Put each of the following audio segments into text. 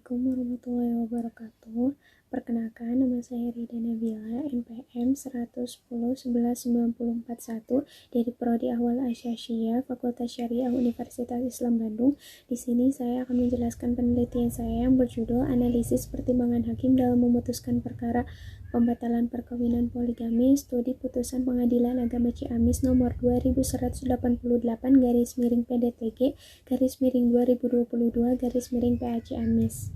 Assalamualaikum warahmatullahi wabarakatuh. Perkenalkan, nama saya Rida Nabila, NPM 110 11 9041 dari Prodi Ahwal Asy-Syafi'iyah, Fakultas Syariah Universitas Islam Bandung. Di sini saya akan menjelaskan penelitian saya yang berjudul Analisis Pertimbangan Hakim dalam Memutuskan Perkara Pembatalan Perkawinan Poligami, Studi Putusan Pengadilan Agama Ciamis nomor 2188/PDTG/PDD 2022/PA Ciamis.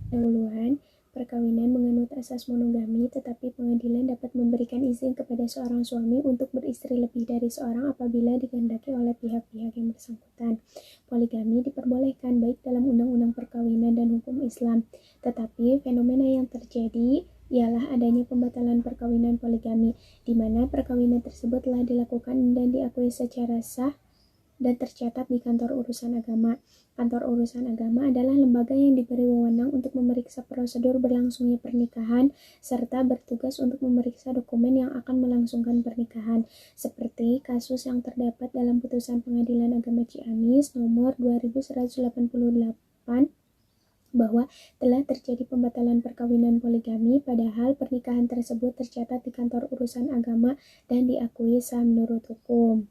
Perkawinan menganut asas monogami, tetapi pengadilan dapat memberikan izin kepada seorang suami untuk beristri lebih dari seorang apabila dikehendaki oleh pihak-pihak yang bersangkutan. Poligami diperbolehkan baik dalam undang-undang perkawinan dan hukum Islam, tetapi fenomena yang terjadi ialah adanya pembatalan perkawinan poligami, di mana perkawinan tersebut telah dilakukan dan diakui secara sah dan tercatat di kantor urusan agama. Kantor urusan agama adalah lembaga yang diberi wewenang untuk memeriksa prosedur berlangsungnya pernikahan serta bertugas untuk memeriksa dokumen yang akan melangsungkan pernikahan, seperti kasus yang terdapat dalam putusan Pengadilan Agama Ciamis nomor 2188 bahwa telah terjadi pembatalan perkawinan poligami padahal pernikahan tersebut tercatat di kantor urusan agama dan diakui sah menurut hukum.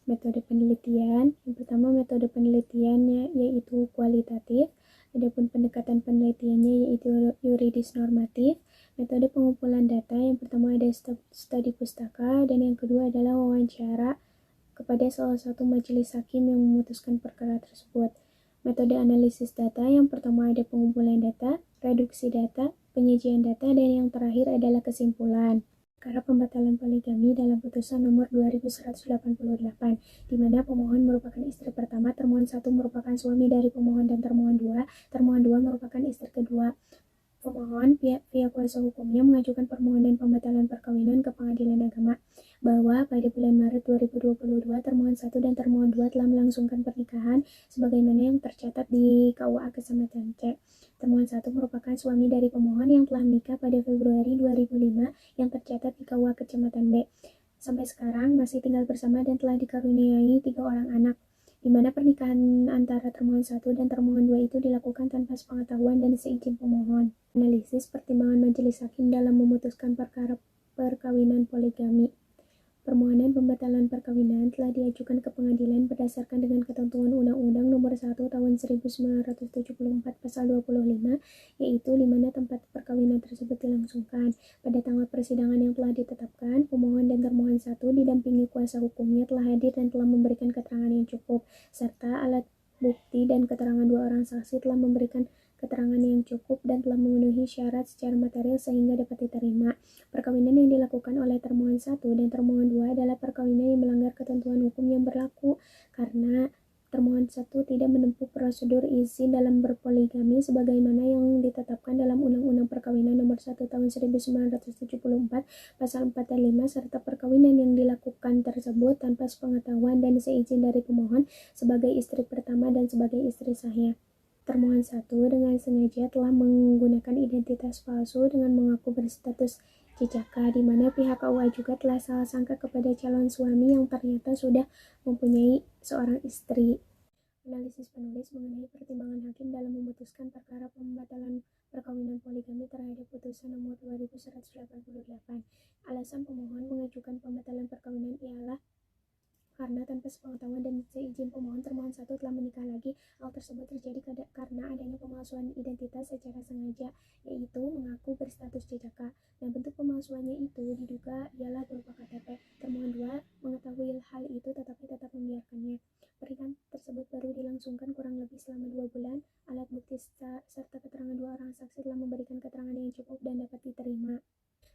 Metode penelitian, yang pertama metode penelitiannya yaitu kualitatif, adapun pendekatan penelitiannya yaitu yuridis normatif. Metode pengumpulan data, yang pertama ada studi pustaka dan yang kedua adalah wawancara kepada salah satu majelis hakim yang memutuskan perkara tersebut. Metode analisis data, yang pertama ada pengumpulan data, reduksi data, penyajian data, dan yang terakhir adalah kesimpulan. Perkara pembatalan poligami dalam putusan nomor 2188, di mana pemohon merupakan istri pertama, termohon 1 merupakan suami dari pemohon dan termohon 2 merupakan istri kedua. Pemohon, pihak kuasa hukumnya mengajukan permohonan pembatalan perkawinan ke Pengadilan Agama bahwa pada bulan Maret 2022 termohon 1 dan termohon 2 telah melangsungkan pernikahan sebagaimana yang tercatat di KUA Kecamatan C. Termohon 1 merupakan suami dari pemohon yang telah menikah pada Februari 2005 yang tercatat di KUA Kecamatan B. Sampai sekarang masih tinggal bersama dan telah dikaruniai 3 orang anak, di mana pernikahan antara termohon 1 dan termohon 2 itu dilakukan tanpa sepengetahuan dan seizin pemohon. Analisis pertimbangan majelis hakim dalam memutuskan perkara perkawinan poligami. Permohonan pembatalan perkawinan telah diajukan ke pengadilan berdasarkan dengan ketentuan Undang-Undang Nomor 1 Tahun 1974 Pasal 25, yaitu di mana tempat perkawinan tersebut dilangsungkan. Pada tanggal persidangan yang telah ditetapkan, pemohon dan termohon 1 didampingi kuasa hukumnya telah hadir dan telah memberikan keterangan yang cukup, serta alat bukti dan keterangan 2 orang saksi telah memberikan keterangan yang cukup dan telah memenuhi syarat secara material sehingga dapat diterima. Perkawinan yang dilakukan oleh termohon 1 dan termohon 2 adalah perkawinan yang melanggar ketentuan hukum yang berlaku karena termohon 1 tidak menempuh prosedur izin dalam berpoligami sebagaimana yang ditetapkan dalam Undang-Undang Perkawinan Nomor 1 Tahun 1974 Pasal 4 dan 5 serta perkawinan yang dilakukan tersebut tanpa sepengetahuan dan seizin dari pemohon sebagai istri pertama dan sebagai istri sahnya. Termohon 1 dengan sengaja telah menggunakan identitas palsu dengan mengaku berstatus jejaka, di mana pihak KUA juga telah salah sangka kepada calon suami yang ternyata sudah mempunyai seorang istri. Analisis penulis mengenai pertimbangan hakim dalam memutuskan perkara pembatalan perkawinan poligami terhadap putusan nomor 2188. Alasan pemohon mengajukan pembatalan perkawinan ialah karena tanpa sepengetahuan dan seizin pemohon, termohon 1 telah menikah lagi. Hal tersebut terjadi karena adanya pemalsuan identitas secara sengaja, yaitu mengaku berstatus jejaka. Nah, bentuk pemalsuannya itu diduga ialah berupa KTP. Termohon 2 mengetahui hal itu tetapi tetap membiarkannya. Pernikahan tersebut baru dilangsungkan kurang lebih selama 2 bulan. Alat bukti serta keterangan 2 orang saksi telah memberikan keterangan yang cukup dan dapat diterima,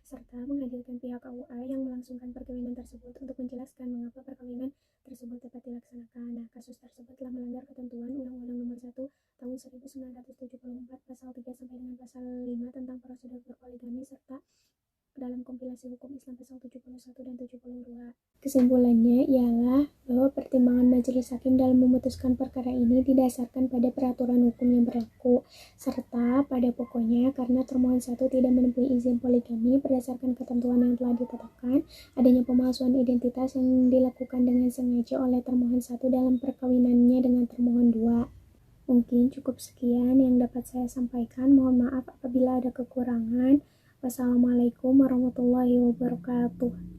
serta menghadirkan pihak KUA yang melangsungkan perkawinan tersebut untuk menjelaskan mengapa perkawinan tersebut dapat dilaksanakan. Nah, kasus tersebut telah melanggar ketentuan Undang-Undang Nomor 1 Tahun 1974 Pasal 3 sampai dengan Pasal 5 tentang prosedur berpoligami serta dalam kompilasi hukum Islam Pasal 71 dan 72. Kesimpulannya ialah bahwa pertimbangan majelis hakim dalam memutuskan perkara ini didasarkan pada peraturan hukum yang berlaku, serta pada pokoknya karena termohon 1 tidak menempuh izin poligami berdasarkan ketentuan yang telah ditetapkan, adanya pemalsuan identitas yang dilakukan dengan sengaja oleh termohon 1 dalam perkawinannya dengan termohon 2. Mungkin cukup sekian yang dapat saya sampaikan. Mohon maaf apabila ada kekurangan. Wassalamualaikum warahmatullahi wabarakatuh.